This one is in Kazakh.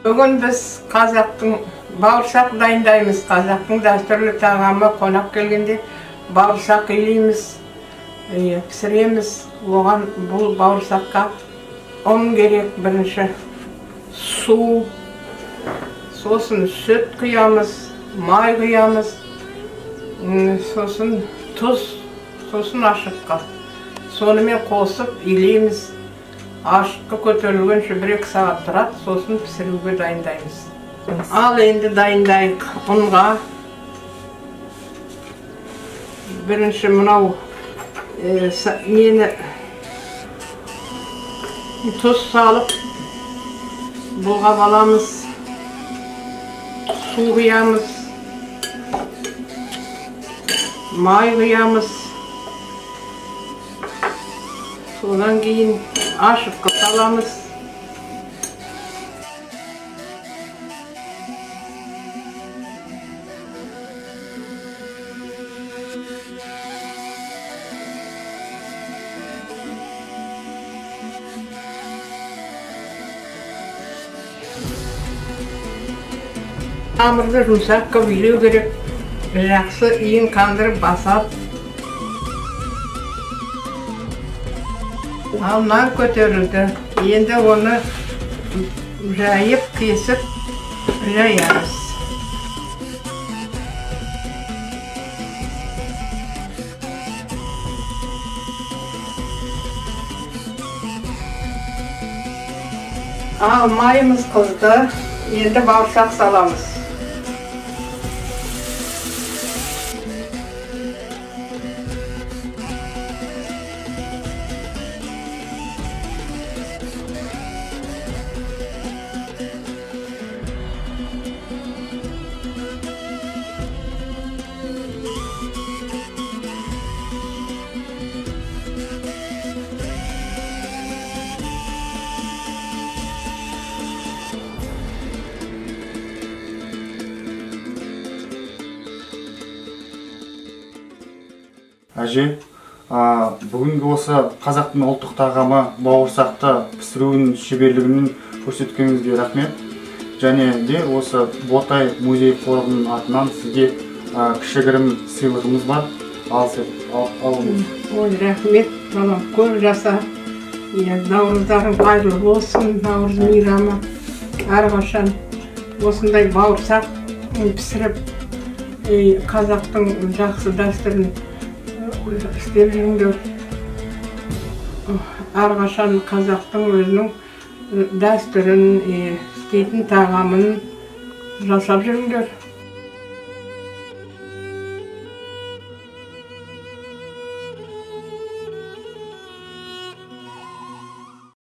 Бүгін біз қазақтың бауырсақ дайындаймыз. Қазақтың дәстүрлі тағамы қонақ келгенде бауырсақ илейміз, пісіреміз. Оған бұл бауырсаққа ұн керек, бірінші су, сосын сүт құямыз, май құямыз, сосын тұз, сосын ашытқы. Сонымен қосып илейміз. Ашытқы көтерілгенше 1-2 сағат тұрады, сосын пісіруге дайындаймыз. Ал енді дайындайық. Ұнға бірінші мынау тұз салып бұлғап аламыз, су құямыз, май құямыз. Содан кейін ашытқы саламыз. Қамырды жұмсақ қылып илеу керек. Жақсы иін қандырып басады. Ал нан көтерілді. Енді оны жайып, кесіп жаямыз. Ал майымыз қызды. Енді бауырсақ саламыз. Әже, бүгінгі осы қазақтың ұлттық тағамы бауырсақты пісіруінің шеберлігінің көрсеткеніңізге рахмет. Және де осы Ботай музей қорығының атынан сізге кішігірім сыйлығымыз бар. Алыңыз. Ой, рахмет, балам, көп жаса. Наурыздарың қайырлы болсын, наурыз мейрамы. Әрқашан осындай бауырсақ пісіріп, қазақтың жақсы дәстүрін істеп жүріңдер. Әрқашан қазақтың өзінің дәстүрін, істейтін тағамын жасап жүріңдер.